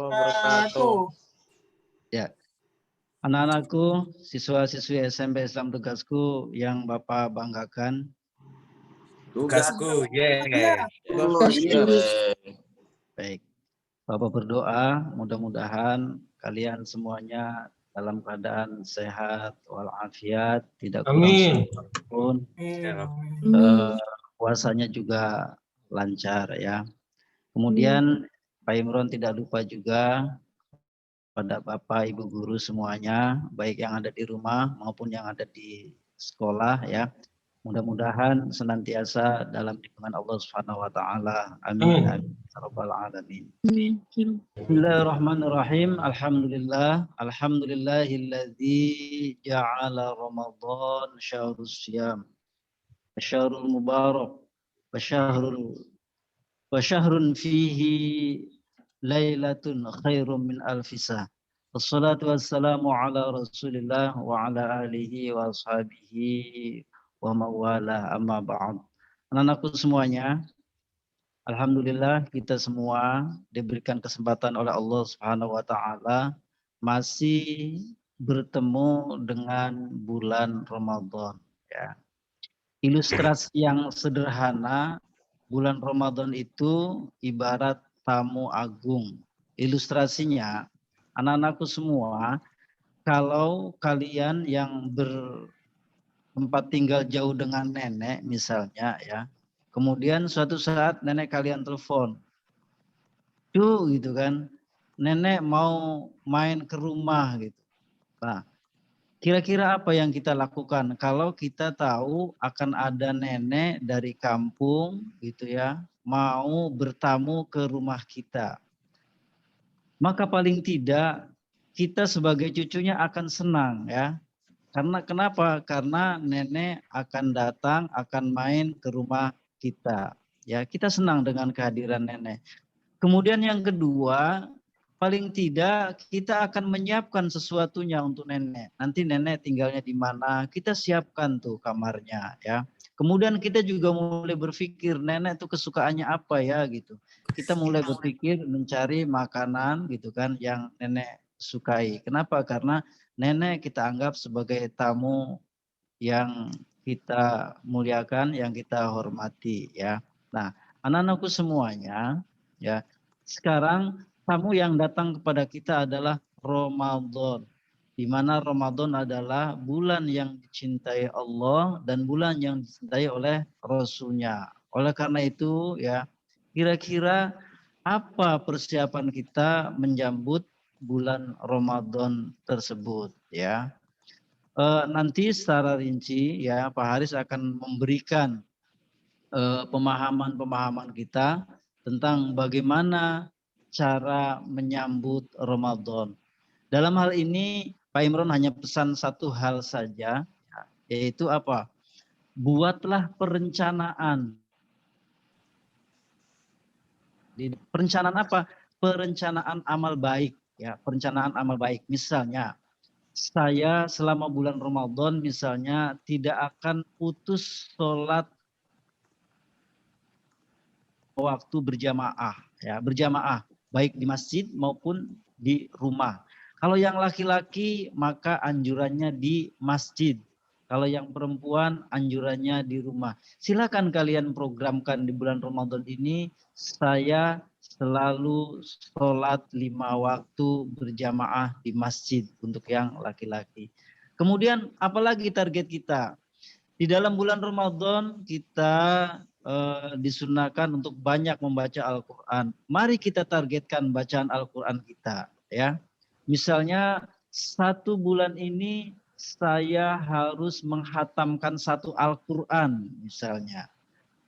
wabarakatuh. Ya, anak-anakku, siswa-siswi SMP Islam Tugasku yang Bapak banggakan. Tugasku, Baik, Bapak berdoa mudah-mudahan kalian semuanya dalam keadaan sehat walafiat, tidak kurang suatu pun. Puasanya juga lancar ya. Kemudian Pak Imron tidak lupa juga pada Bapak Ibu guru semuanya, baik yang ada di rumah maupun yang ada di sekolah ya. Mudah-mudahan senantiasa dalam lindungan Allah Subhanahu wa taala. Amin amin ya rabbal alamin. Bismillahirrahmanirrahim. Alhamdulillahilladzi ja'ala Ramadan syahrus syam. Syahrul mubarak wa syahrun fihi lailatun khairum min alfisah. Wassalatu wassalamu ala rasulillah wa ala alihi wa ashabihi wa mawala amma ba'd. Anak-anakku semuanya, alhamdulillah kita semua diberikan kesempatan oleh Allah Subhanahu wa taala masih bertemu dengan bulan Ramadan ya. Ilustrasi yang sederhana, bulan Ramadan itu ibarat tamu agung. Ilustrasinya, anak-anakku semua, kalau kalian yang bertempat tinggal jauh dengan nenek misalnya ya, kemudian suatu saat nenek kalian telepon, gitu kan, nenek mau main ke rumah gitu. Nah, kira-kira apa yang kita lakukan kalau kita tahu akan ada nenek dari kampung gitu ya, mau bertamu ke rumah kita? Maka paling tidak kita sebagai cucunya akan senang ya. Karena kenapa? Karena nenek akan datang, akan main ke rumah kita. Ya, kita senang dengan kehadiran nenek. Kemudian yang kedua, paling tidak kita akan menyiapkan sesuatunya untuk nenek. Nanti nenek tinggalnya di mana, kita siapkan tuh kamarnya ya. Kemudian kita juga mulai berpikir nenek tuh kesukaannya apa ya gitu. Kita mulai berpikir mencari makanan gitu kan yang nenek sukai. Kenapa? Karena nenek kita anggap sebagai tamu yang kita muliakan, yang kita hormati ya. Nah, anak-anakku semuanya ya, sekarang tamu yang datang kepada kita adalah Ramadan. Di mana Ramadan adalah bulan yang dicintai Allah dan bulan yang dicintai oleh Rasul-Nya. Oleh karena itu ya, kira-kira apa persiapan kita menyambut bulan Ramadan tersebut ya? Nanti secara rinci ya Pak Haris akan memberikan pemahaman-pemahaman kita tentang bagaimana cara menyambut Ramadan. Dalam hal ini Pak Imron hanya pesan satu hal saja, yaitu apa? Buatlah perencanaan. Perencanaan apa? Perencanaan amal baik ya, perencanaan amal baik. Misalnya saya selama bulan Ramadan misalnya tidak akan putus sholat waktu berjamaah ya, berjamaah baik di masjid maupun di rumah. Kalau yang laki-laki maka anjurannya di masjid. Kalau yang perempuan anjurannya di rumah. Silakan kalian programkan di bulan Ramadan ini saya selalu sholat 5 waktu berjamaah di masjid untuk yang laki-laki. Kemudian apalagi target kita? Di dalam bulan Ramadan kita disunahkan untuk banyak membaca Al-Quran. Mari kita targetkan bacaan Al-Quran kita ya. Misalnya 1 bulan ini saya harus menghatamkan 1 Al-Quran misalnya.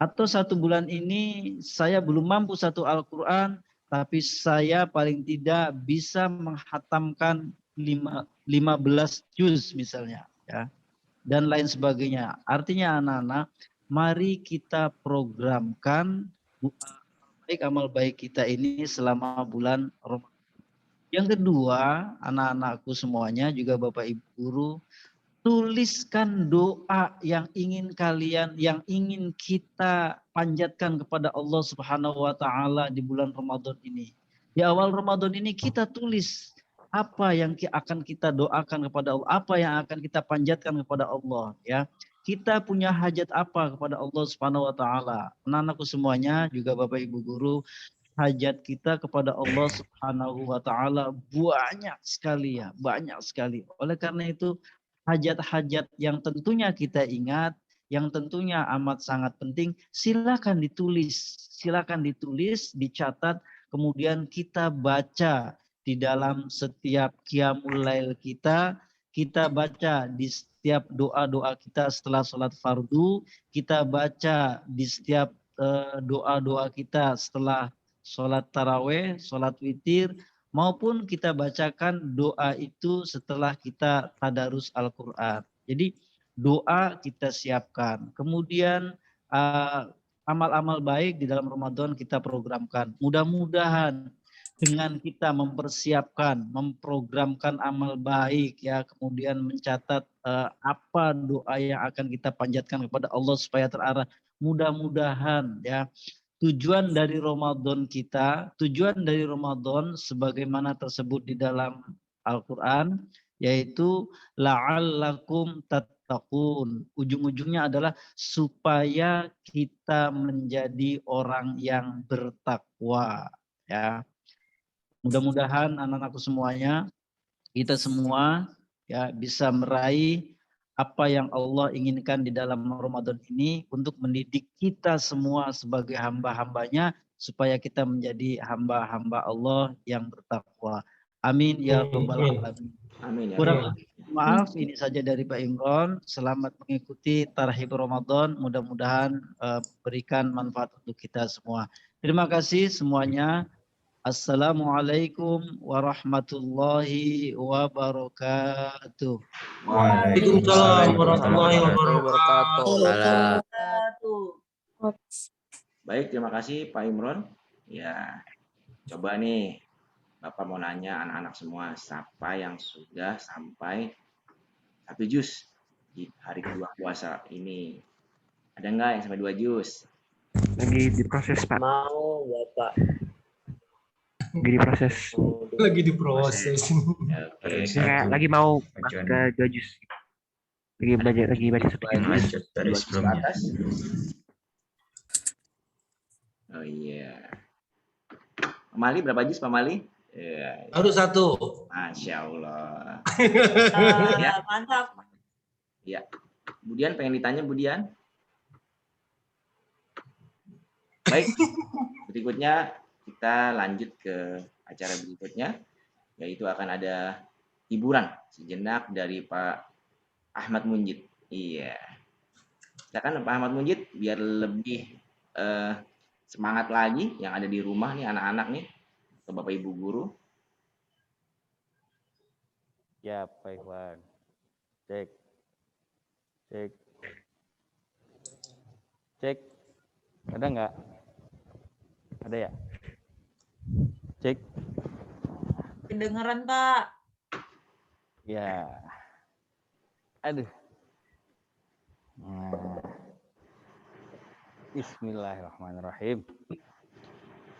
Atau 1 bulan ini saya belum mampu 1 Al-Quran, tapi saya paling tidak bisa menghatamkan 15 juz misalnya ya. Dan lain sebagainya. Artinya anak-anak, mari kita programkan baik amal baik kita ini selama bulan Ramadan. Yang kedua, anak-anakku semuanya juga Bapak Ibu guru, tuliskan doa yang ingin kalian, yang ingin kita panjatkan kepada Allah Subhanahu wa taala di bulan Ramadan ini. Di awal Ramadan ini kita tulis apa yang akan kita doakan kepada Allah, apa yang akan kita panjatkan kepada Allah, ya. Kita punya hajat apa kepada Allah Subhanahu wa taala. Anak-anakku semuanya, juga Bapak Ibu guru, hajat kita kepada Allah Subhanahu wa taala banyak sekali ya, banyak sekali. Oleh karena itu, hajat-hajat yang tentunya kita ingat, yang tentunya amat sangat penting, silakan ditulis, dicatat, kemudian kita baca di dalam setiap qiyamul lail kita baca di setiap doa-doa kita setelah sholat fardu, kita baca di setiap doa-doa kita setelah sholat taraweh, sholat witir, maupun kita bacakan doa itu setelah kita tadarus Al-Quran. Jadi doa kita siapkan. Kemudian amal-amal baik di dalam Ramadan kita programkan. Mudah-mudahan dengan kita mempersiapkan, memprogramkan amal baik, ya, kemudian mencatat apa doa yang akan kita panjatkan kepada Allah supaya terarah. Mudah-mudahan ya tujuan dari Ramadan sebagaimana tersebut di dalam Al-Quran, yaitu la'allakum tattaqun. Ujung-ujungnya adalah supaya kita menjadi orang yang bertakwa, ya. Mudah-mudahan anak-anakku semuanya, kita semua ya bisa meraih apa yang Allah inginkan di dalam Ramadan ini untuk mendidik kita semua sebagai hamba-hambanya supaya kita menjadi hamba-hamba Allah yang bertakwa. Amin ya rabbal alamin. Amin ya. Kurang maaf, ini saja dari Pak Imron. Selamat mengikuti Tarhib Ramadan. Mudah-mudahan berikan manfaat untuk kita semua. Terima kasih semuanya. Assalamualaikum warahmatullahi wabarakatuh. Waalaikumsalam warahmatullahi wabarakatuh. Baik, terima kasih Pak Imron. Ya, coba nih Bapak mau nanya anak-anak semua, siapa yang sudah sampai 1 juz di hari kedua puasa ini? Ada nggak yang sampai 2 juz? Lagi diproses, Pak. Mau, Bapak. Lagi diproses. Oke. Kayak lagi mau ke 2 juz. Lagi baca 1 juz. Dari sebelumnya. Oh iya. Pak Mali berapa juz Pak Mali? Ya, Baru 1. Masya Allah. Ya, mantap. Ya. Budian pengen ditanya Budian? Baik. Berikutnya kita lanjut ke acara berikutnya, yaitu akan ada hiburan sejenak dari Pak Ahmad Munjid. Iya. Silakan Pak Ahmad Munjid biar lebih semangat lagi yang ada di rumah nih anak-anak nih, ke Bapak Ibu guru. Ya, baik, Bang. Cek. Ada nggak? Ada ya? Cek. Kedengeran, Pak. Ya. Aduh. Nah. Bismillahirrahmanirrahim.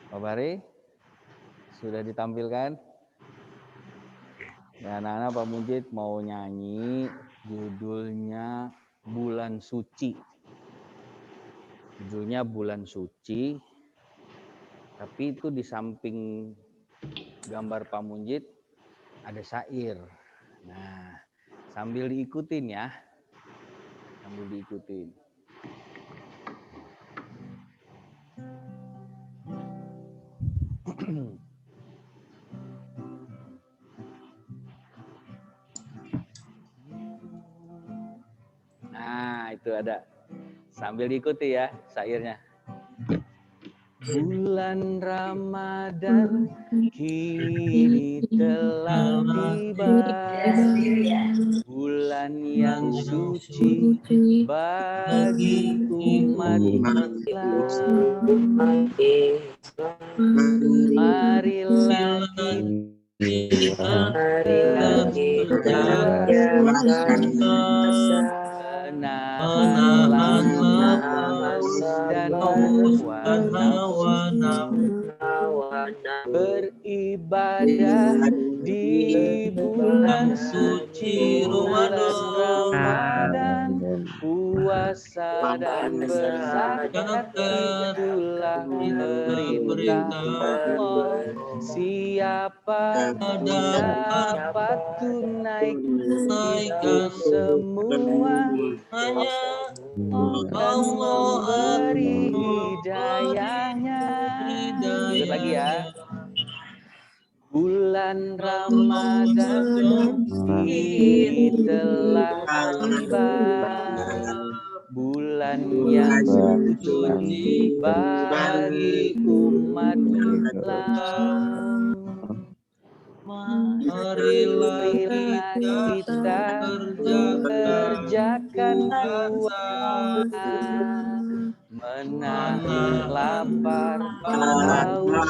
Pak Bari, sudah ditampilkan? Ya, anak-anak Pak Munjid mau nyanyi judulnya Bulan Suci. Judulnya Bulan Suci. Tapi itu di samping gambar Pak Munjid ada syair. Nah, sambil diikutin ya. Sambil diikutin. Nah, itu ada. Sambil diikuti ya syairnya. Bulan Ramadan kini telah tiba, bulan yang suci bagi umat Islam. Marilah kita menahan haus dan hawa nafsu beribadah di bulan suci bulan Ramadan, puasa dan berzakat itulah perintah Allah. Siapa dapat tunaikan itu semua, hanya Allah memberi hidayahnya. Ikut lagi ya. Bulan Ramadan ini telah tiba, bulan yang suci bagi umat Islam. Marilah kita kerjakan puasa, menahan lapar, haus,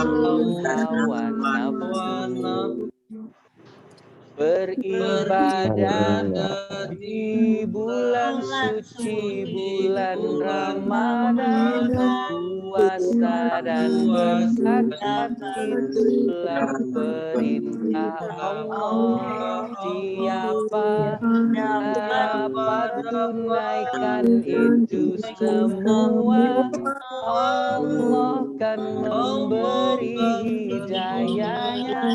lawan nafsu, beribadah di bulan suci bulan Ramadan, puasa dan berzakat itulah perintah Allah. Siapa dapat tunaikan itu semua, Allah kan memberi hidayahnya.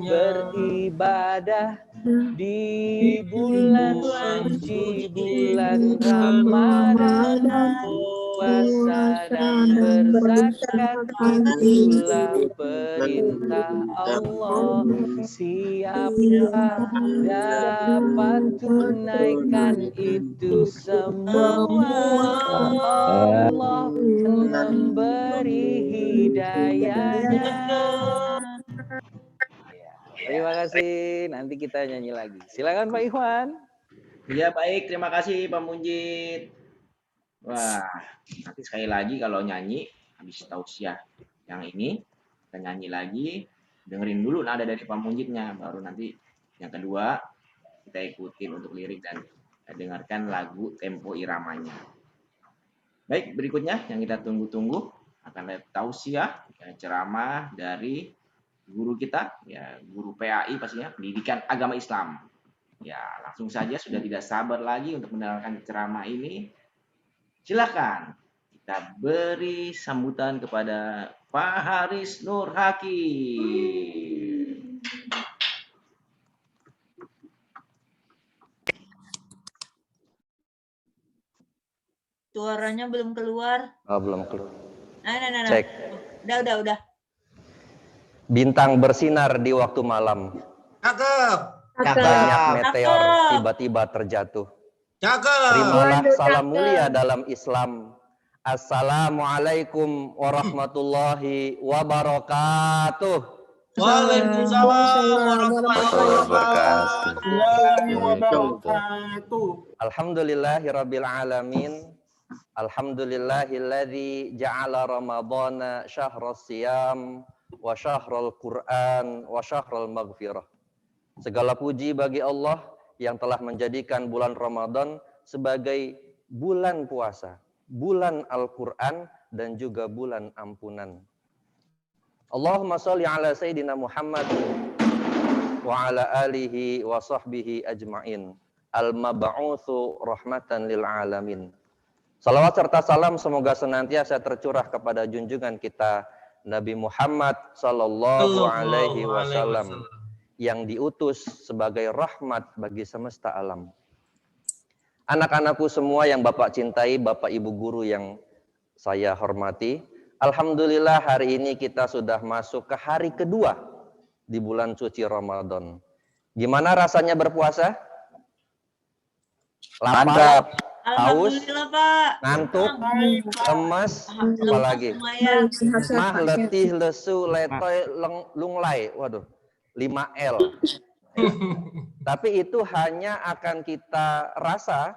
Beribadah di bulan suci bulan Ramadan, puasa dan berzakat itulah perintah Allah. Siapa dapat tunaikan itu semua, Allah memberi hidayahnya. Terima kasih. Nanti kita nyanyi lagi. Silakan Pak Ikhwan. Ya baik, terima kasih Pak Munjid. Wah, nanti sekali lagi kalau nyanyi habis tausiah yang ini kita nyanyi lagi, dengerin dulu nada dari Pak Munjidnya, baru nanti yang kedua kita ikutin untuk lirik dan dengarkan lagu tempo iramanya. Baik, berikutnya yang kita tunggu-tunggu akan ada tausiah, ceramah dari guru kita, ya guru PAI pastinya, Pendidikan Agama Islam. Ya, langsung saja sudah tidak sabar lagi untuk mendengarkan ceramah ini. Silakan kita beri sambutan kepada Pak Haris Nur Hakim. Suaranya belum keluar. Oh, belum keluar. Nah. Cek. Udah. Bintang bersinar di waktu malam. Cakep. Banyak meteor tiba-tiba terjatuh. Cakep. Terimalah salam mulia dalam Islam. Assalamualaikum warahmatullahi wabarakatuh. Waalaikumsalam warahmatullahi wabarakatuh. Alhamdulillahirabbil alamin. Alhamdulillahilladzi ja'ala ramadhana syahras siyam wa syahrul Qur'an wa syahrul maghfirah. Segala puji bagi Allah yang telah menjadikan bulan Ramadan sebagai bulan puasa, bulan Al-Qur'an dan juga bulan ampunan. Allahumma sholli ala sayyidina Muhammad wa ala alihi wa sahbihi ajma'in. Al-mab'utsu rahmatan lil alamin. Salawat serta salam semoga senantiasa tercurah kepada junjungan kita Nabi Muhammad sallallahu alaihi wasallam yang diutus sebagai rahmat bagi semesta alam. Anak-anakku semua yang Bapak cintai, Bapak Ibu guru yang saya hormati, alhamdulillah hari ini kita sudah masuk ke hari kedua di bulan suci Ramadan. Gimana rasanya berpuasa? Lapar, haus, ngantuk, lemas, apalagi mah, letih, lesu, letoy, lunglai. Waduh, 5L. Tapi itu hanya akan kita rasa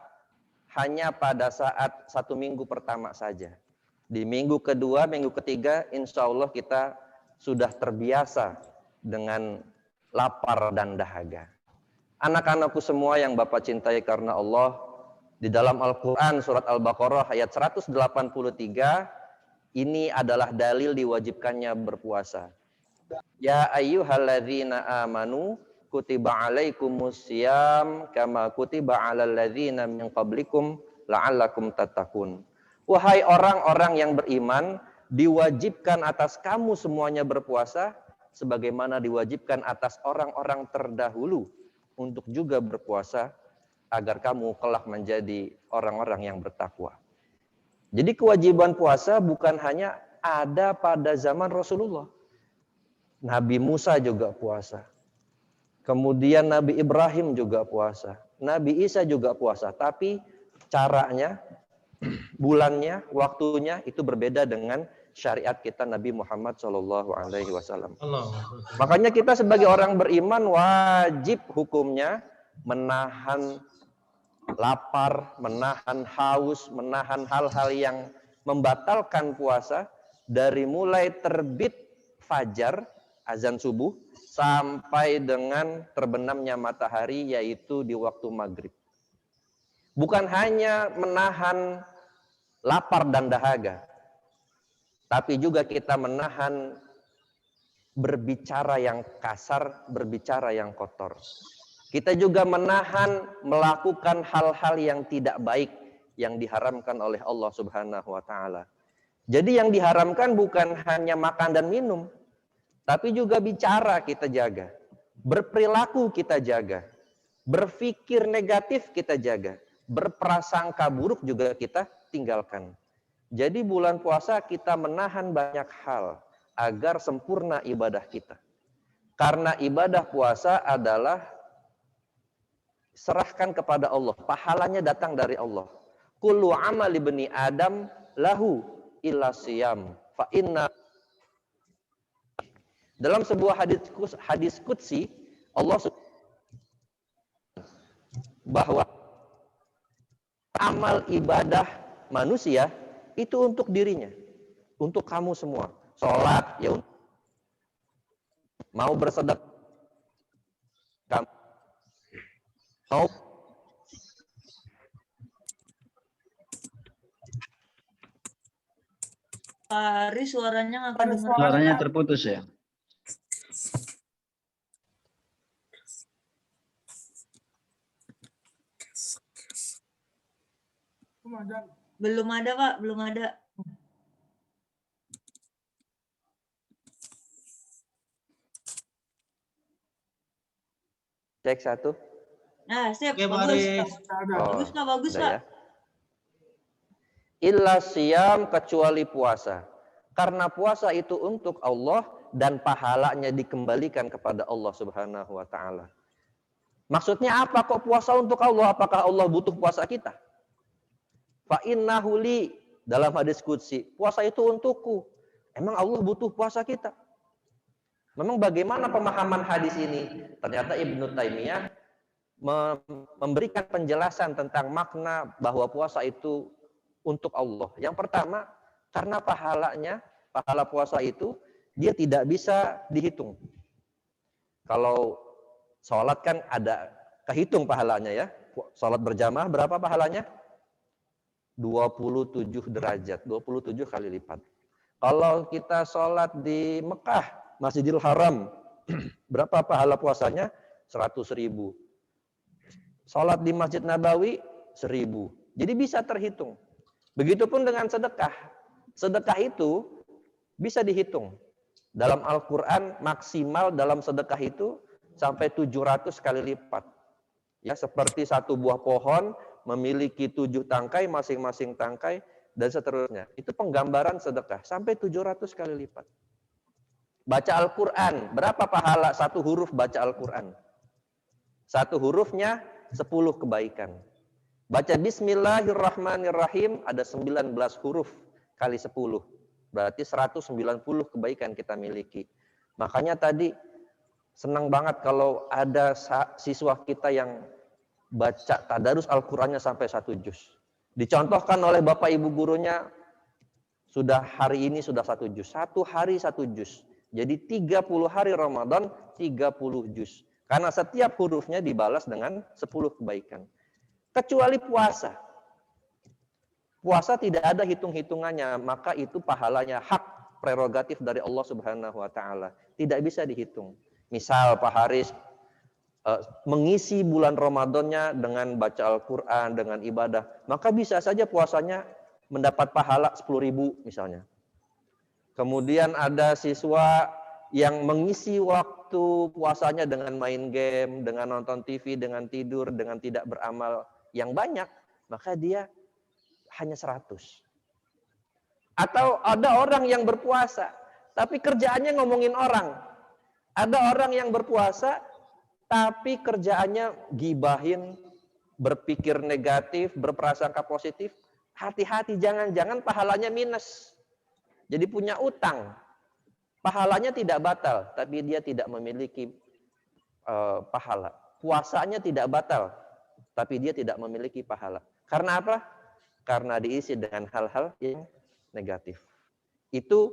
hanya pada saat 1 minggu pertama saja. Di minggu kedua, minggu ketiga, insya Allah kita sudah terbiasa dengan lapar dan dahaga. Anak-anakku semua yang Bapak cintai karena Allah, di dalam Al-Quran surat Al-Baqarah ayat 183, Ini adalah dalil diwajibkannya berpuasa. Ya ayyuhalladzina amanu kutiba alaikumusiyam kama kutiba alal ladzina min qablikum la'allakum tattaqun. Wahai orang-orang yang beriman, diwajibkan atas kamu semuanya berpuasa sebagaimana diwajibkan atas orang-orang terdahulu untuk juga berpuasa agar kamu kelak menjadi orang-orang yang bertakwa. Jadi kewajiban puasa bukan hanya ada pada zaman Rasulullah. Nabi Musa juga puasa. Kemudian Nabi Ibrahim juga puasa. Nabi Isa juga puasa. Tapi caranya, bulannya, waktunya itu berbeda dengan syariat kita Nabi Muhammad SAW. Makanya kita sebagai orang beriman wajib hukumnya menahan lapar, menahan haus, menahan hal-hal yang membatalkan puasa dari mulai terbit fajar, azan subuh, sampai dengan terbenamnya matahari yaitu di waktu maghrib. Bukan hanya menahan lapar dan dahaga, tapi juga kita menahan berbicara yang kasar, berbicara yang kotor. Kita juga menahan melakukan hal-hal yang tidak baik yang diharamkan oleh Allah Subhanahu wa taala. Jadi yang diharamkan bukan hanya makan dan minum, tapi juga bicara kita jaga, berperilaku kita jaga, berpikir negatif kita jaga, berprasangka buruk juga kita tinggalkan. Jadi bulan puasa kita menahan banyak hal agar sempurna ibadah kita. Karena ibadah puasa adalah serahkan kepada Allah. Pahalanya datang dari Allah. Kullu amali bani Adam lahu illa siyam. Fa inna. Dalam sebuah hadis qudsi, Allah bahwa amal ibadah manusia itu untuk dirinya. Untuk kamu semua. Sholat, ya mau bersedekah, kamu mau Pak Ari suaranya nggak kedengeran. Suaranya terputus ya. Belum ada Pak, belum ada. cek satu. Nah, sip, Oke, Pak bagus. Aris. Bagus Pak, bagus udah Pak. ya. Illa siyam kecuali puasa. Karena puasa itu untuk Allah dan pahalanya dikembalikan kepada Allah Subhanahu wa taala. Maksudnya apa kok puasa untuk Allah? Apakah Allah butuh puasa kita? Fa innahu li dalam hadis qudsi, puasa itu untukku. Emang Allah butuh puasa kita? Memang bagaimana pemahaman hadis ini? Ternyata Ibnu Taimiyah memberikan penjelasan tentang makna bahwa puasa itu untuk Allah. Yang pertama, karena pahala puasa itu dia tidak bisa dihitung. Kalau sholat kan ada kehitung pahalanya ya. Sholat berjamaah berapa pahalanya? 27 derajat, 27 kali lipat. Kalau kita sholat di Mekah, Masjidil Haram, berapa pahala puasanya? 100.000. Sholat di Masjid Nabawi, 1.000. Jadi bisa terhitung. Begitupun dengan sedekah. Sedekah itu bisa dihitung. Dalam Al-Quran maksimal dalam sedekah itu sampai 700 kali lipat. Ya, seperti satu buah pohon memiliki 7 tangkai, masing-masing tangkai, dan seterusnya. Itu penggambaran sedekah, sampai 700 kali lipat. Baca Al-Quran, berapa pahala satu huruf baca Al-Quran? Satu hurufnya 10 kebaikan. Baca Bismillahirrahmanirrahim, ada 19 huruf kali 10. Berarti 190 kebaikan kita miliki. Makanya tadi senang banget kalau ada siswa kita yang baca tadarus Al-Qurannya sampai 1 juz. Dicontohkan oleh Bapak Ibu gurunya, sudah hari ini sudah 1 juz. 1 hari 1 juz. Jadi 30 hari Ramadan, 30 juz. Karena setiap hurufnya dibalas dengan 10 kebaikan. Kecuali puasa. Puasa tidak ada hitung-hitungannya, maka itu pahalanya hak prerogatif dari Allah Subhanahu wa taala. Tidak bisa dihitung. Misal Pak Haris mengisi bulan Ramadannya dengan baca Al-Qur'an, dengan ibadah, maka bisa saja puasanya mendapat pahala 10.000 misalnya. Kemudian ada siswa yang mengisi waktu puasanya dengan main game, dengan nonton TV, dengan tidur, dengan tidak beramal yang banyak, maka dia hanya 100. Atau ada orang yang berpuasa, tapi kerjaannya ngomongin orang. Ada orang yang berpuasa, tapi kerjaannya gibahin, berpikir negatif, berprasangka positif. Hati-hati, jangan-jangan pahalanya minus. Jadi punya utang. Pahalanya tidak batal, tapi dia tidak memiliki pahala. Puasanya tidak batal, tapi dia tidak memiliki pahala. Karena apa? Karena diisi dengan hal-hal yang negatif. Itu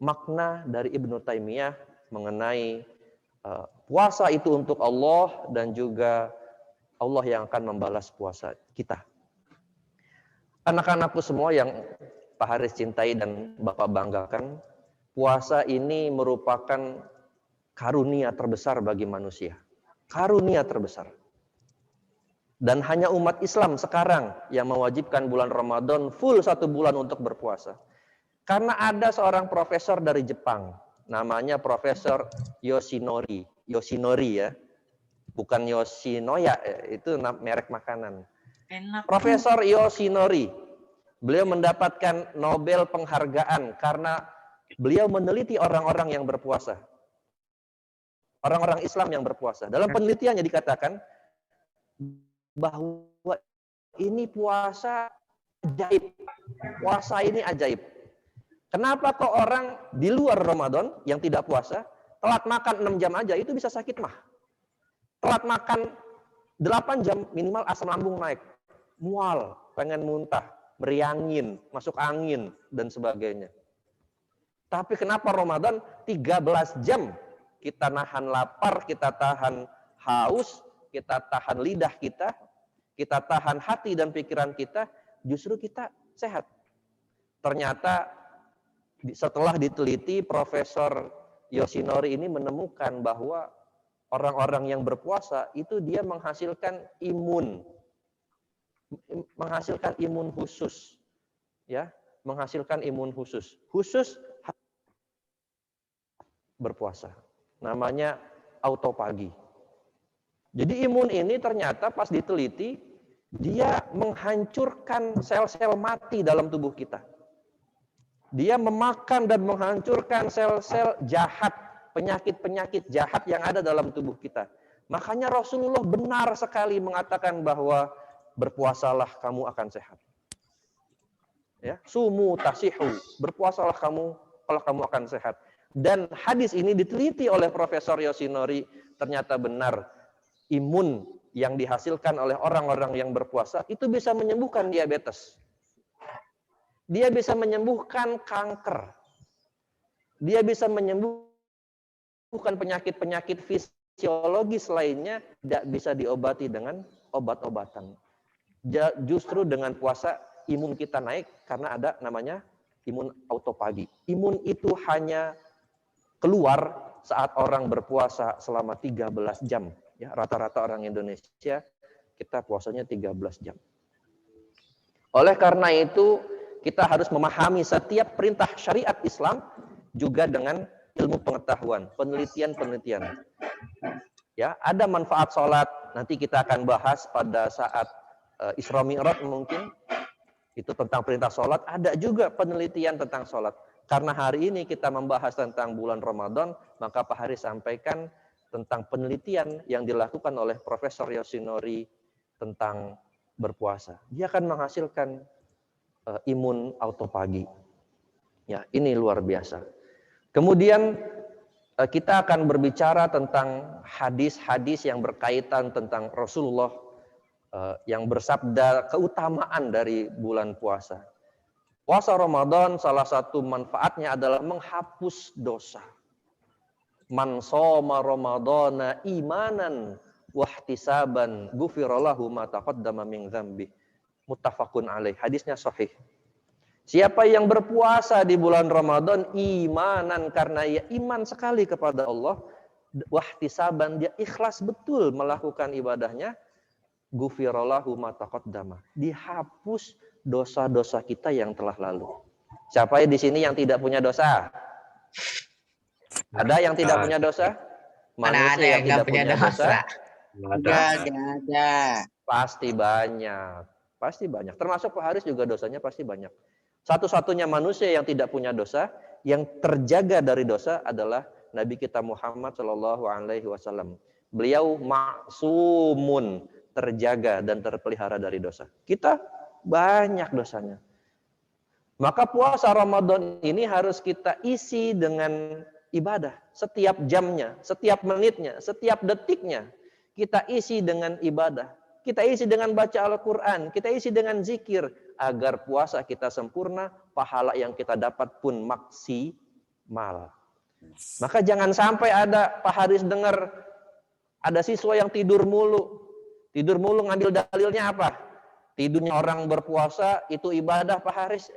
makna dari Ibnu Taimiyah mengenai puasa itu untuk Allah dan juga Allah yang akan membalas puasa kita. Anak-anakku semua yang Pak Haris cintai dan Bapak banggakan, puasa ini merupakan karunia terbesar bagi manusia. Karunia terbesar. Dan hanya umat Islam sekarang yang mewajibkan bulan Ramadan full 1 bulan untuk berpuasa. Karena ada seorang profesor dari Jepang, namanya Profesor Yoshinori. Yoshinori ya, bukan Yoshinoya, itu merek makanan. Enak. Profesor Yoshinori, beliau mendapatkan Nobel penghargaan karena beliau meneliti orang-orang yang berpuasa. Orang-orang Islam yang berpuasa. Dalam penelitiannya dikatakan bahwa ini puasa ajaib. Puasa ini ajaib. Kenapa kok orang di luar Ramadan yang tidak puasa, telat makan 6 jam aja itu bisa sakit mah. Telat makan 8 jam minimal asam lambung naik. Mual, pengen muntah, meriangin, masuk angin, dan sebagainya. Tapi kenapa Ramadan 13 jam kita nahan lapar, kita tahan haus, kita tahan lidah kita tahan hati dan pikiran kita, justru kita sehat. Ternyata setelah diteliti, Profesor Yoshinori ini menemukan bahwa orang-orang yang berpuasa itu dia menghasilkan imun khusus, ya, menghasilkan imun khusus berpuasa. Namanya autopagi. Jadi imun ini ternyata pas diteliti dia menghancurkan sel-sel mati dalam tubuh kita. Dia memakan dan menghancurkan sel-sel jahat, penyakit-penyakit jahat yang ada dalam tubuh kita. Makanya Rasulullah benar sekali mengatakan bahwa berpuasalah kamu akan sehat. Ya, sumu tasihu, berpuasalah kamu kalau kamu akan sehat. Dan hadis ini diteliti oleh Profesor Yoshinori, ternyata benar. Imun yang dihasilkan oleh orang-orang yang berpuasa itu bisa menyembuhkan diabetes. Dia bisa menyembuhkan kanker. Dia bisa menyembuhkan penyakit-penyakit fisiologis lainnya, tidak bisa diobati dengan obat-obatan. Justru dengan puasa imun kita naik karena ada namanya imun autopagi. Imun itu hanya keluar saat orang berpuasa selama 13 jam. Ya, rata-rata orang Indonesia kita puasanya 13 jam. Oleh karena itu, kita harus memahami setiap perintah syariat Islam juga dengan ilmu pengetahuan, penelitian-penelitian. Ya, ada manfaat sholat, nanti kita akan bahas pada saat Isra Mi'raj mungkin, itu tentang perintah sholat, ada juga penelitian tentang sholat. Karena hari ini kita membahas tentang bulan Ramadan, maka Pak Haris sampaikan tentang penelitian yang dilakukan oleh Profesor Yoshinori tentang berpuasa. Dia akan menghasilkan imun autopagi. Ya, ini luar biasa. Kemudian kita akan berbicara tentang hadis-hadis yang berkaitan tentang Rasulullah yang bersabda keutamaan dari bulan puasa. Puasa Ramadan salah satu manfaatnya adalah menghapus dosa. Man shoma Ramadana imanan wahtisaban ghufira lahu ma taqaddama min dzambi. Muttafaqun alaih. Hadisnya sahih. Siapa yang berpuasa di bulan Ramadan imanan, karena ia iman sekali kepada Allah, wahtisaban, dia ikhlas betul melakukan ibadahnya, ghufirallahu ma taqaddama. Dihapus dosa-dosa kita yang telah lalu. Siapa di sini yang tidak punya dosa? Ada yang tidak punya dosa? Mana ada Manusia yang nggak punya dosa? Enggak ada. Pasti banyak. Pasti banyak. Termasuk Pak Haris juga dosanya pasti banyak. Satu-satunya manusia yang tidak punya dosa, yang terjaga dari dosa adalah Nabi kita Muhammad Shallallahu Alaihi Wasallam. Beliau maksumun, terjaga dan terpelihara dari dosa. Kita banyak dosanya. Maka puasa Ramadan ini harus kita isi dengan ibadah. Setiap jamnya, setiap menitnya, setiap detiknya kita isi dengan ibadah. Kita isi dengan baca Al-Quran, kita isi dengan zikir, agar puasa kita sempurna, pahala yang kita dapat pun maksimal. Maka jangan sampai ada Pak Haris dengar ada siswa yang tidur mulu ngambil dalilnya apa? Tidurnya orang berpuasa itu ibadah Pak Haris?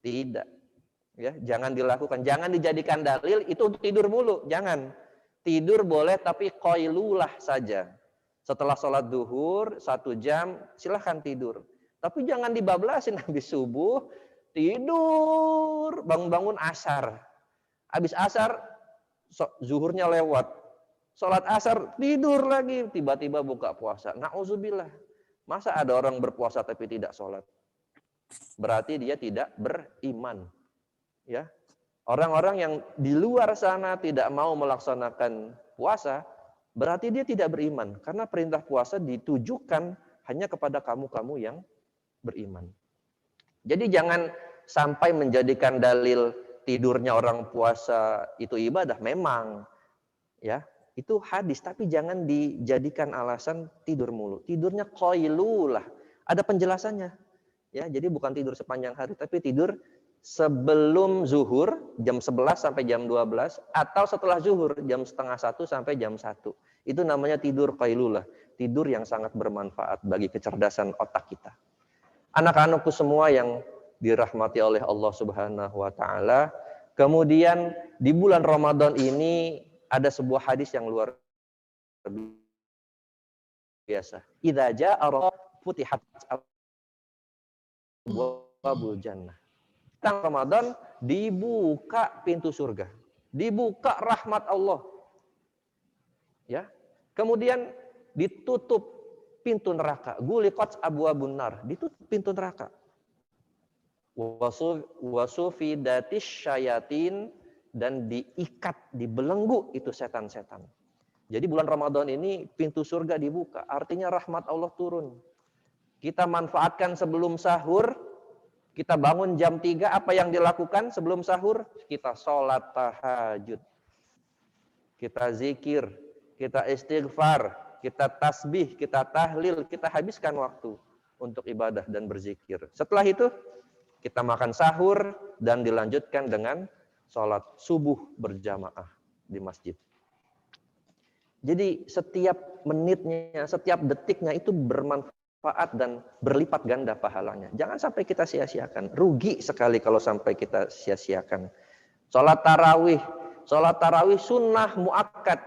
Tidak. Ya, jangan dilakukan, jangan dijadikan dalil itu untuk tidur mulu, jangan. Tidur boleh tapi qailulah saja. Setelah sholat duhur 1 jam silahkan tidur. Tapi jangan dibablasin habis subuh tidur, bangun-bangun asar. Habis asar zuhurnya lewat. Sholat asar tidur lagi, tiba-tiba buka puasa. Na'udzubillah. Masa ada orang berpuasa tapi tidak sholat? Berarti dia tidak beriman. Ya. Orang-orang yang di luar sana tidak mau melaksanakan puasa, berarti dia tidak beriman. Karena perintah puasa ditujukan hanya kepada kamu-kamu yang beriman. Jadi jangan sampai menjadikan dalil tidurnya orang puasa itu ibadah. Memang, ya itu hadis, tapi jangan dijadikan alasan tidur mulu. Tidurnya qailulah, ada penjelasannya. Ya, jadi bukan tidur sepanjang hari, tapi tidur sebelum zuhur jam 11 sampai jam 12 atau setelah zuhur jam 12:30 sampai jam 1. Itu namanya tidur qailulah, tidur yang sangat bermanfaat bagi kecerdasan otak kita. Anak-anakku semua yang dirahmati oleh Allah Subhanahu wa taala, kemudian di bulan Ramadan ini ada sebuah hadis yang luar biasa. Idza jaa futihat abwaabul jannah. Tang Ramadan dibuka pintu surga, dibuka rahmat Allah, ya. Kemudian ditutup pintu neraka, guliqat abwaabun nar, ditutup pintu neraka. Wasufidatis syayatin, dan diikat, dibelenggu itu setan-setan. Jadi bulan Ramadan ini pintu surga dibuka, artinya rahmat Allah turun. Kita manfaatkan sebelum sahur. Kita bangun jam 3, apa yang dilakukan sebelum sahur? Kita sholat tahajud. Kita zikir, kita istighfar, kita tasbih, kita tahlil, kita habiskan waktu untuk ibadah dan berzikir. Setelah itu, kita makan sahur dan dilanjutkan dengan sholat subuh berjamaah di masjid. Jadi setiap menitnya, setiap detiknya itu bermanfaat dan berlipat ganda pahalanya. Jangan sampai kita sia-siakan. Rugi sekali kalau sampai kita sia-siakan. Sholat tarawih sunnah muakkad.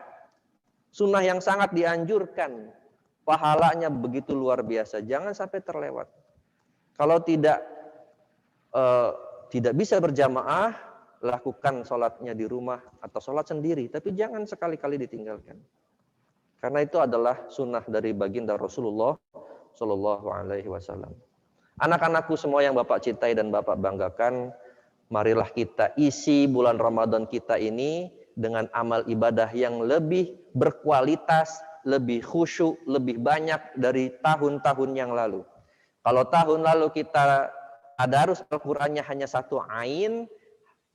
Sunnah yang sangat dianjurkan. Pahalanya begitu luar biasa. Jangan sampai terlewat. Kalau tidak bisa berjamaah, lakukan sholatnya di rumah atau sholat sendiri. Tapi jangan sekali-kali ditinggalkan. Karena itu adalah sunnah dari baginda Rasulullah Sallallahu Alaihi Wasallam. Anak-anakku semua yang Bapak cintai dan Bapak banggakan, marilah kita isi bulan Ramadan kita ini dengan amal ibadah yang lebih berkualitas, lebih khusyuk, lebih banyak dari tahun-tahun yang lalu. Kalau tahun lalu kita tadarus Al-Qur'annya hanya 1 ain,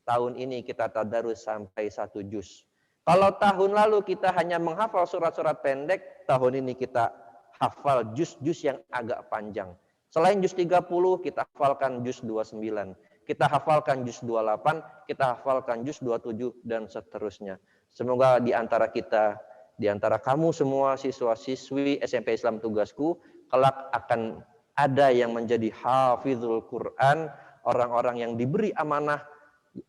tahun ini kita tadarus sampai 1 juz. Kalau tahun lalu kita hanya menghafal surat-surat pendek, tahun ini kita hafal juz-juz yang agak panjang. Selain juz 30, kita hafalkan juz 29. Kita hafalkan juz 28, kita hafalkan juz 27, dan seterusnya. Semoga di antara kita, di antara kamu semua siswa-siswi SMP Islam Tugasku, kelak akan ada yang menjadi hafizul Quran, orang-orang yang diberi amanah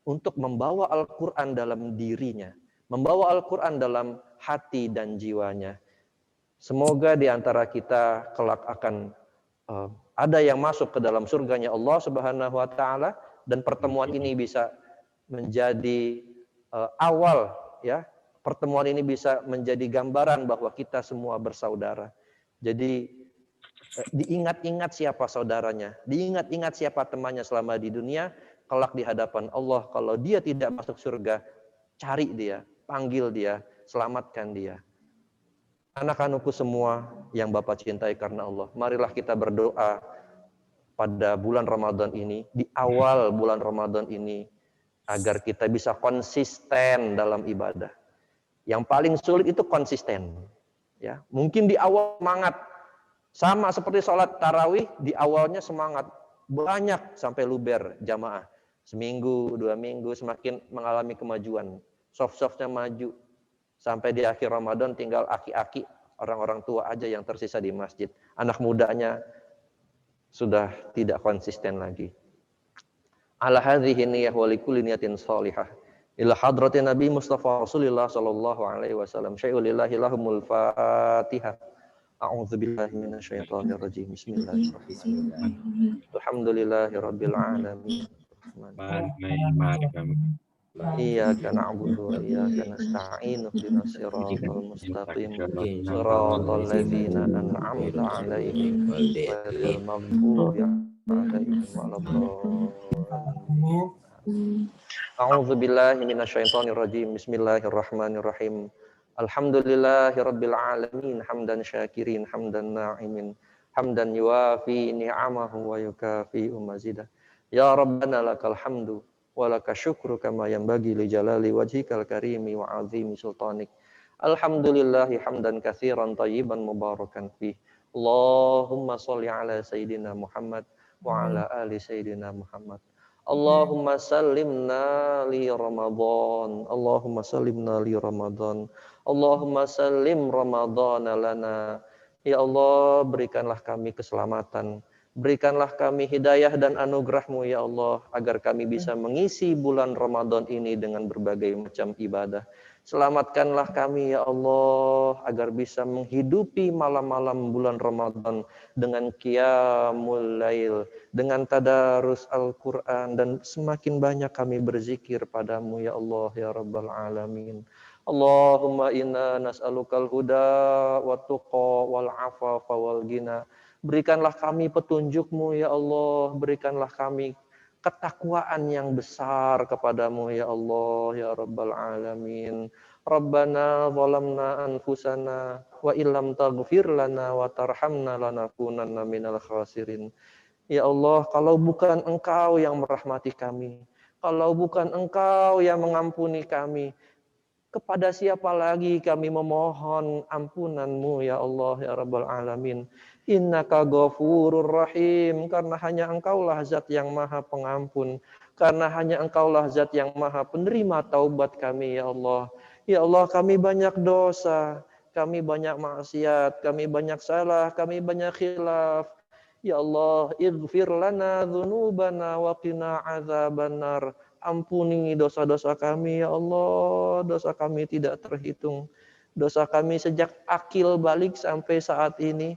untuk membawa Al-Quran dalam dirinya, membawa Al-Quran dalam hati dan jiwanya. Semoga di antara kita kelak akan ada yang masuk ke dalam surganya Allah Subhanahu wa taala, dan pertemuan ini bisa menjadi awal, ya. Pertemuan ini bisa menjadi gambaran bahwa kita semua bersaudara. Jadi diingat-ingat siapa saudaranya, diingat-ingat siapa temannya selama di dunia, kelak di hadapan Allah kalau dia tidak masuk surga, cari dia, panggil dia, selamatkan dia. Anak-anakku semua yang Bapak cintai karena Allah, marilah kita berdoa pada bulan Ramadan ini, di awal bulan Ramadan ini, agar kita bisa konsisten dalam ibadah. Yang paling sulit itu konsisten. Ya, mungkin di awal semangat, sama seperti sholat tarawih, di awalnya semangat, banyak sampai luber jamaah. Seminggu, 2 minggu, semakin mengalami kemajuan. Soft-softnya maju. Sampai di akhir Ramadan tinggal aki-aki, orang-orang tua aja yang tersisa di masjid. Anak mudanya sudah tidak konsisten lagi. Ala hadhihi niyyah wa likulli niyatin shalihah. Ila hadratin Nabi Mustafa Rasulullah sallallahu alaihi wasallam. Syai'ulillahi lahumul Fatihah. A'udzu billahi minasyaitonir rajim. Bismillahirrahmanirrahim. Alhamdulillahirabbil alamin. Iyyaka na'budu wa iyyaka nasta'in. Ihdinas siratal mustaqim. Siratal ladzina an'amta 'alaihim ghairil maghdubi 'alaihim waladdallin. A'udzu billahi minasyaitonir rajim. Bismillahirrahmanirrahim. Alhamdulillahirabbil alamin, hamdan syakirin, hamdan na'imin, hamdan yuwafi ni'amahu wa yukafi mazidah. Ya Rabbana lakal hamdu wa laka syukru kama yanbaghi li jalali wajhikal karimi wa 'azimi sultanik. Alhamdulillahi hamdan katsiran thayyiban mubarakan fih. Allahumma shalli ala sayidina Muhammad wa ala ali sayidina Muhammad. Allahumma sallimna li Ramadan. Allahumma sallimna li Ramadan. Allahumma sallim Ramadan lana. Ya Allah, berikanlah kami keselamatan. Berikanlah kami hidayah dan anugerah-Mu ya Allah, agar kami bisa mengisi bulan Ramadan ini dengan berbagai macam ibadah. Selamatkanlah kami ya Allah, agar bisa menghidupi malam-malam bulan Ramadan dengan qiyamul lail, dengan tadarus Al-Quran, dan semakin banyak kami berzikir padamu ya Allah ya Rabbal Alamin. Allahumma inna nas'alukal huda wa tuqa wal afafa wal ghina. Berikanlah kami petunjuk-Mu ya Allah, berikanlah kami ketakwaan yang besar kepadamu ya Allah ya Rabbal Alamin. Rabbana zalamna anfusana wa illam taghfir lana wa tarhamna lanakunanna minal khasirin. Ya Allah, kalau bukan Engkau yang merahmati kami, kalau bukan Engkau yang mengampuni kami, kepada siapa lagi kami memohon ampunan-Mu ya Allah ya Rabbal Alamin. Innaka ghafurur rahim, karena hanya Engkaulah zat yang maha pengampun, karena hanya Engkaulah zat yang maha penerima taubat kami ya Allah. Ya Allah, kami banyak dosa, kami banyak maksiat, kami banyak salah, kami banyak khilaf. Ya Allah, ighfir lana dzunubana wa qina adzabannar. Ampuni dosa-dosa kami ya Allah, dosa kami tidak terhitung. Dosa kami sejak akil balik sampai saat ini.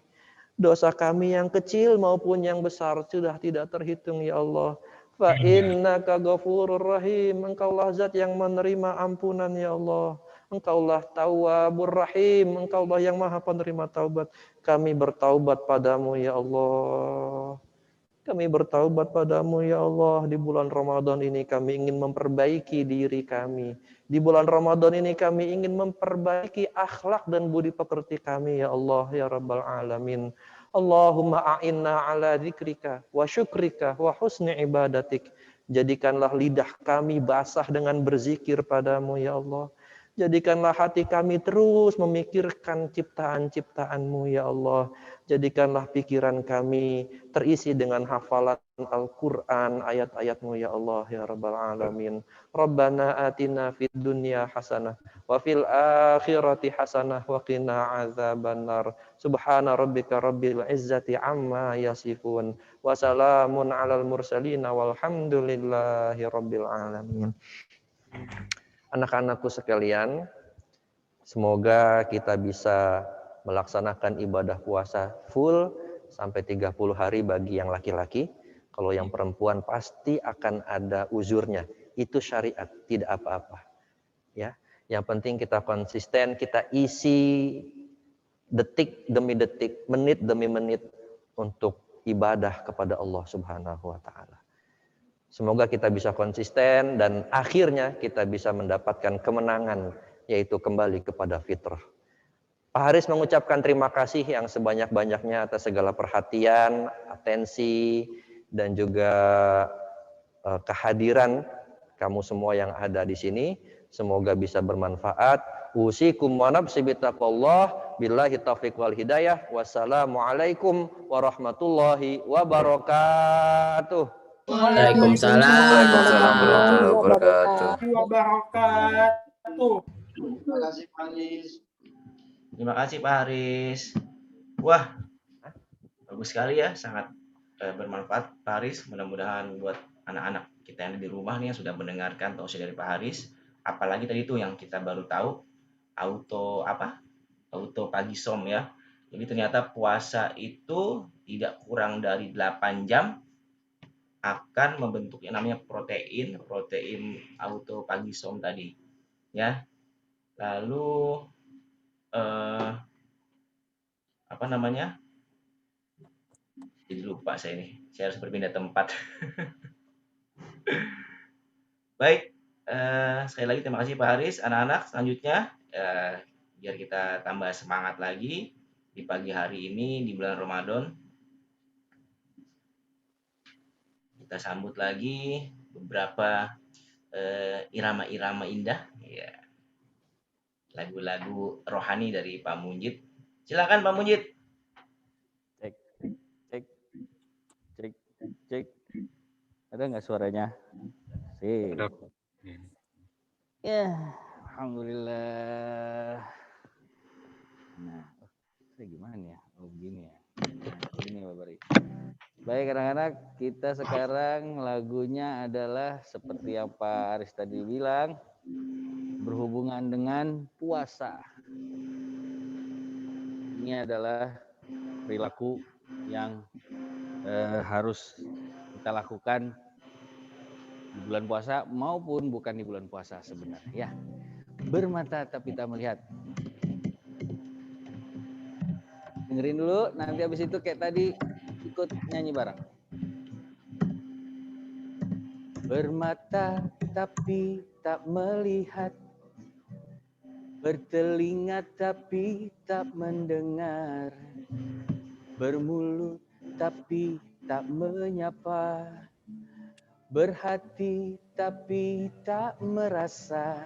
Dosa kami yang kecil maupun yang besar sudah tidak terhitung ya Allah. Fa innaka ghafurur rahim. Engkaulah zat yang menerima ampunan ya Allah. Engkaulah Tawwabur Rahim. Engkaulah yang maha penerima taubat. Kami bertaubat padamu ya Allah. Kami bertaubat padamu ya Allah. Di bulan Ramadan ini kami ingin memperbaiki diri kami. Di bulan Ramadan ini kami ingin memperbaiki akhlak dan budi pekerti kami ya Allah ya Rabbal Alamin. Allahumma a'inna ala dzikrika wa syukrika wa husni ibadatik. Jadikanlah lidah kami basah dengan berzikir padamu ya Allah. Jadikanlah hati kami terus memikirkan ciptaan-ciptaan-Mu ya Allah. Jadikanlah pikiran kami terisi dengan hafalan Al-Quran, ayat-ayat-Mu ya Allah ya Rabbal Alamin. Rabbana atina fid dunya hasanah wa fil akhirati hasanah wa qina azabannar. Subhana rabbika rabbil izzati amma yasifun. Wa salamun alal mursalin walhamdulillahi rabbil alamin. Anak-anakku sekalian, semoga kita bisa melaksanakan ibadah puasa full sampai 30 hari bagi yang laki-laki. Kalau yang perempuan pasti akan ada uzurnya. Itu syariat, tidak apa-apa. Ya, yang penting kita konsisten, kita isi detik demi detik, menit demi menit untuk ibadah kepada Allah Subhanahu wa taala. Semoga kita bisa konsisten dan akhirnya kita bisa mendapatkan kemenangan, yaitu kembali kepada fitrah. Pak Haris mengucapkan terima kasih yang sebanyak-banyaknya atas segala perhatian, atensi, dan juga kehadiran kamu semua yang ada di sini. Semoga bisa bermanfaat. Usikum wa nafsi bittaqwallah, billahi taufiq wal hidayah. Wassalamualaikum warahmatullahi wabarakatuh. Waalaikumsalam warahmatullahi wabarakatuh. Terima kasih Pak Haris. Wah, bagus sekali ya, sangat bermanfaat Pak Haris. Mudah-mudahan buat anak-anak kita yang di rumah nih yang sudah mendengarkan tausiah dari Pak Haris. Apalagi tadi itu yang kita baru tahu, auto pagi som ya. Jadi ternyata puasa itu tidak kurang dari 8 jam akan membentuk yang namanya protein auto pagi som tadi ya. Lalu jadi lupa saya harus berpindah tempat. Baik, sekali lagi terima kasih Pak Haris. Anak-anak, selanjutnya biar kita tambah semangat lagi di pagi hari ini di bulan Ramadan. Kita sambut lagi beberapa irama-irama indah, ya. Lagu-lagu rohani dari Pak Munjid. Silakan Pak Munjid. Cek. Ada nggak suaranya? Sip. Ya, alhamdulillah. Nah, gimana ya? Oh begini ya. Nah, ini Pak Bari. Baik anak-anak, kita sekarang lagunya adalah seperti yang Pak Aris tadi bilang, berhubungan dengan puasa. Ini adalah perilaku yang harus kita lakukan di bulan puasa maupun bukan di bulan puasa sebenarnya. Ya, bermata tapi tak melihat. Dengerin dulu, nanti habis itu kayak tadi ikut nyanyi bareng. Bermata tapi tak melihat, bertelinga tapi tak mendengar, bermulut tapi tak menyapa, berhati tapi tak merasa,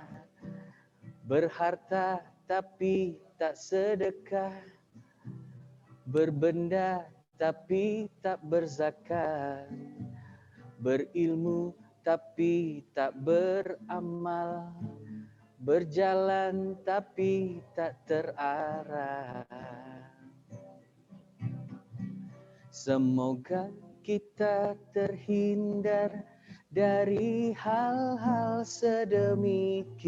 berharta tapi tak sedekah, berbenda tapi tak berzakat, berilmu tapi tak beramal, berjalan tapi tak terarah. Semoga kita terhindar dari hal-hal sedemikian.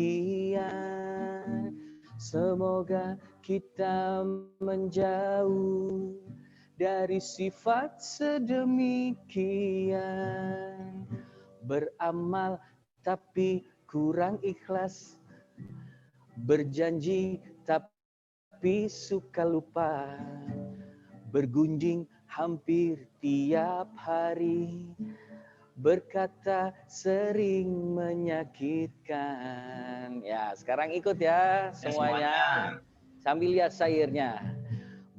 Semoga kita menjauh dari sifat sedemikian. Beramal tapi kurang ikhlas, berjanji tapi suka lupa, bergunjing hampir tiap hari, berkata sering menyakitkan. Ya, sekarang ikut ya semuanya. Sambil lihat syairnya.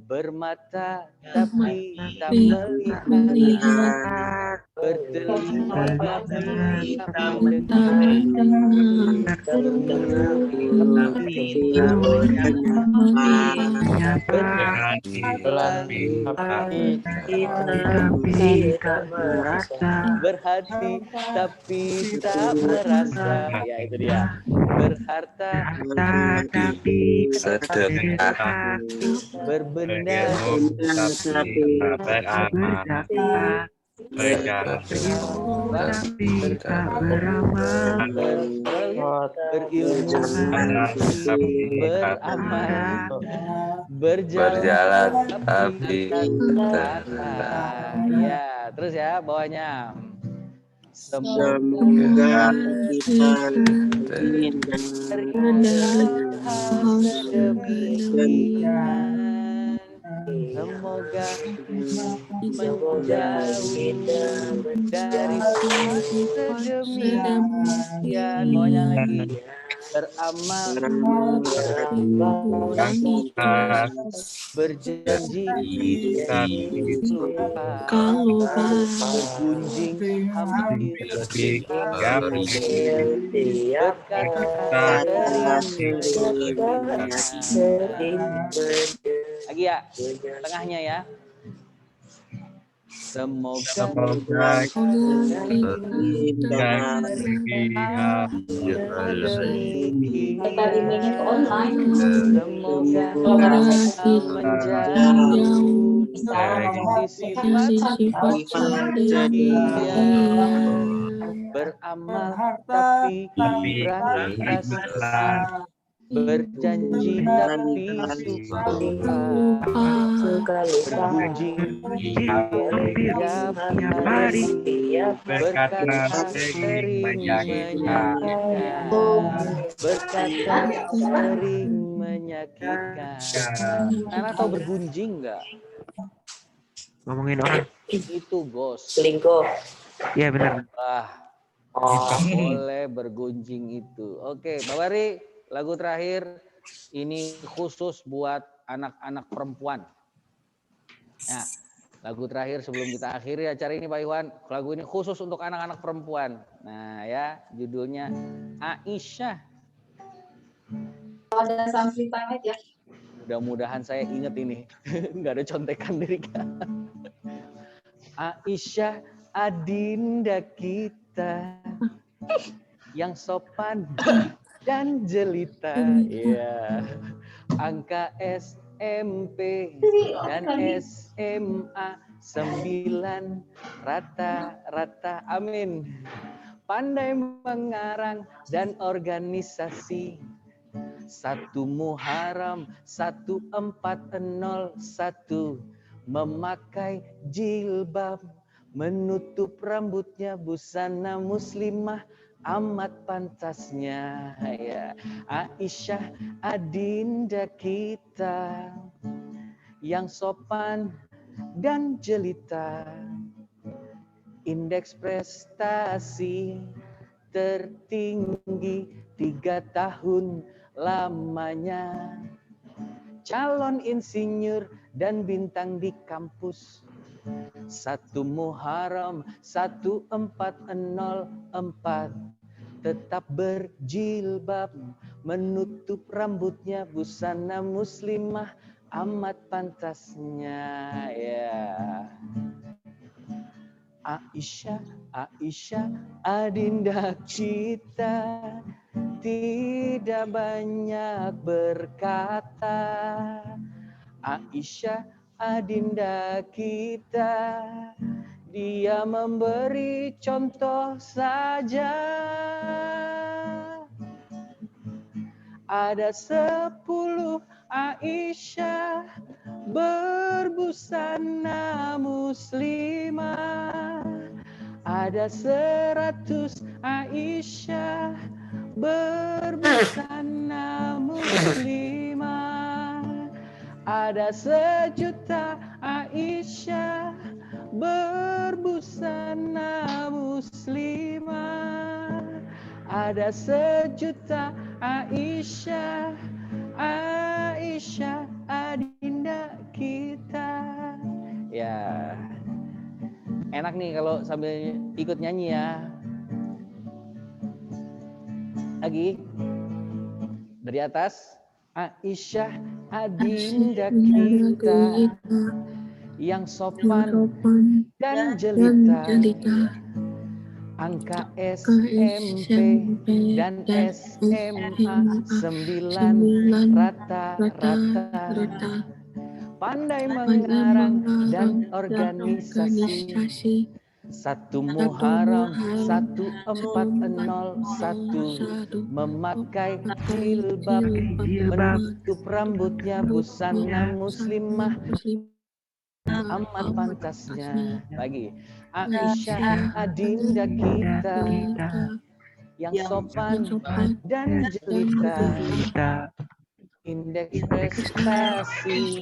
Bermata tapi tak melihat, bertelinga berhati tapi tak merasa. Ya itu dia. Berharta tapi sedekah, berbenda tapi beramal, berilmu tapi tak beramal, berilmu tapi beramal, berjalan tapi tapi kata. Ya, terus ya bawahnya. semoga kita hal sedemikian. Semoga menjauh dari sedemikian. Bawahnya lagi. Beramal berjanji lupa, bergunjing hampir berkata lagi ya, tengahnya ya. Semoga menjauh dari sifat beramal tapi berangkas, berjanji tapi suka lupa, bergunjing tiap hari, berkata sering menyakitkan, Anak tahu bergunjing nggak? Ngomongin orang. Itu ghost. selingkuh. Iya benar. Boleh bergunjing itu. Oke, Mbak Bari, lagu terakhir ini khusus buat anak-anak perempuan. Nah, lagu terakhir sebelum kita akhiri acara ini Pak Iwan, lagu ini khusus untuk anak-anak perempuan. Nah ya, judulnya Aisyah. Ada sampling pamit ya. Mudah-mudahan saya ingat ini, nggak ada contekan liriknya. Aisyah adinda kita yang sopan dan jelita, ya. Angka SMP dan SMA 9 rata-rata, amin. Pandai mengarang dan organisasi. 1 Muharram 1401, memakai jilbab, menutup rambutnya, busana muslimah amat pantasnya, ya. Aisyah adinda kita yang sopan dan jelita, indeks prestasi tertinggi 3 tahun lamanya, calon insinyur dan bintang di kampus. 1 Muharram 1404, tetap berjilbab, menutup rambutnya, busana muslimah amat pantasnya, ya. Aisyah adinda kita tidak banyak berkata. Aisyah adinda kita, dia memberi contoh saja. Ada 10 Aisyah berbusana muslimah, ada 100 Aisyah berbusana muslimah, ada 1.000.000 Aisyah berbusana muslimah, ada 1.000.000 Aisyah, Aisyah adinda kita, ya. Enak nih kalau sambil ikut nyanyi ya. Lagi dari atas. Aisyah adinda kita yang sopan dan jelita, angka SMP dan SMA 9 rata-rata, pandai mengarang dan organisasi. 1 Muharram 1401 memakai jilbab, menutup rambutnya busana muslimah amat pantasnya. Lagi Aisyah adinda kita yang sopan dan jelita, indeks prestasi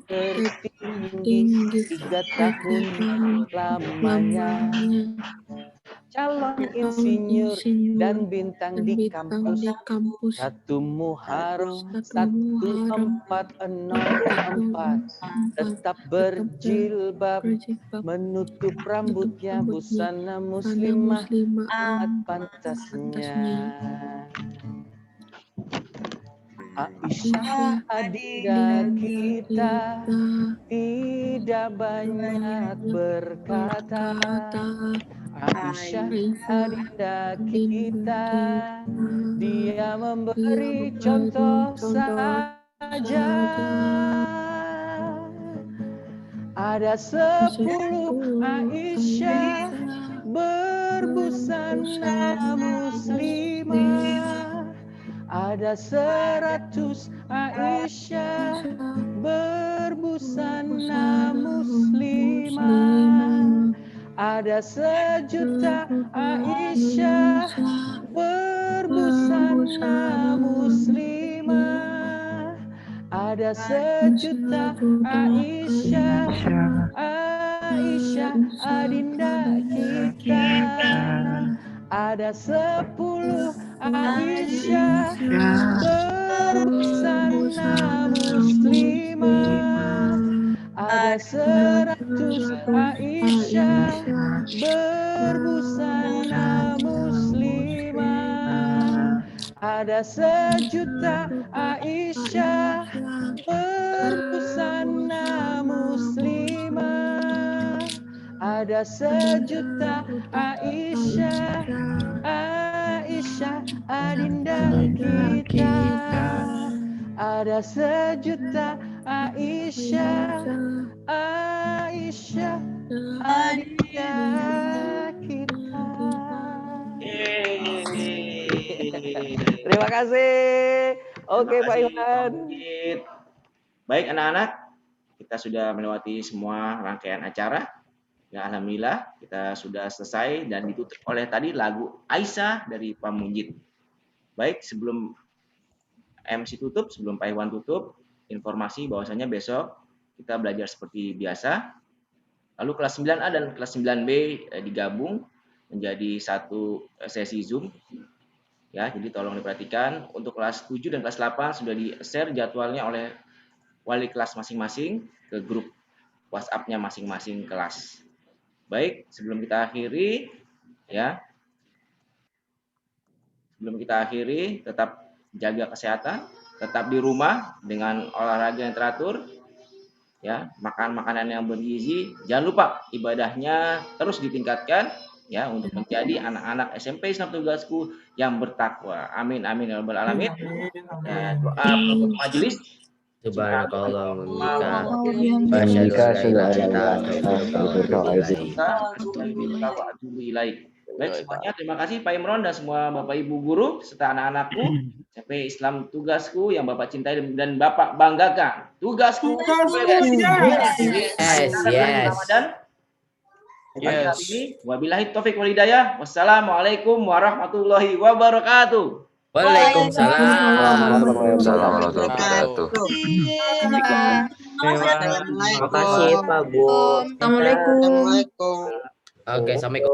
tertinggi 3 tahun lamanya, calon insinyur dan bintang di kampus. 1 Muharram 1404 tetap berjilbab, menutup rambutnya busana muslimah amat pantasnya. Aisyah adinda kita tidak banyak berkata. Aisyah adinda kita, dia memberi contoh saja. Ada 10 Aisyah berbusana muslimah, ada 100 Aisyah berbusana muslimah, ada 1.000.000 Aisyah berbusana muslimah, ada 1.000.000 Aisyah, Aisyah adinda kita, ada 10 Aisyah berbusana muslimah, ada 100 Aisyah berbusana muslimah, ada 1.000.000 Aisyah berbusana muslimah, ada 1.000.000 Aisyah, Aisyah adinda kita, ada 1.000.000 Aisyah, Aisyah adinda kita. Terima kasih. Oke Pak Iwan. Baik anak-anak, kita sudah melewati semua rangkaian acara. Ya, alhamdulillah kita sudah selesai dan ditutup oleh tadi lagu Aisyah dari Pak Munjid. Baik, sebelum MC tutup, sebelum Pak Iwan tutup, informasi bahwasanya besok kita belajar seperti biasa. Lalu kelas 9A dan kelas 9B digabung menjadi satu sesi Zoom. Ya, jadi tolong diperhatikan untuk kelas 7 dan kelas 8 sudah di-share jadwalnya oleh wali kelas masing-masing ke grup WhatsApp-nya masing-masing kelas. Baik, sebelum kita akhiri ya. Sebelum kita akhiri, tetap jaga kesehatan, tetap di rumah dengan olahraga yang teratur. Ya, makan makanan yang bergizi, jangan lupa ibadahnya terus ditingkatkan ya untuk menjadi anak-anak SMP Islam Tugasku yang bertakwa. Amin amin ya rabbal alamin. Dan doa penutup majelis. Subhanakallah wa bihamdika. Baik semuanya, terima kasih Pak Imron dan semua Bapak Ibu guru serta anak-anakku SMP Islam Tugasku yang Bapak cintai dan Bapak banggakan. Tugasku. Yes. Yes. Wabillahi taufik wal hidayah. Wassalamualaikum warahmatullahi wabarakatuh. Waalaikumsalam warahmatullahi wabarakatuh. Terima kasih Pak Bu. Assalamualaikum. Oke, assalamualaikum.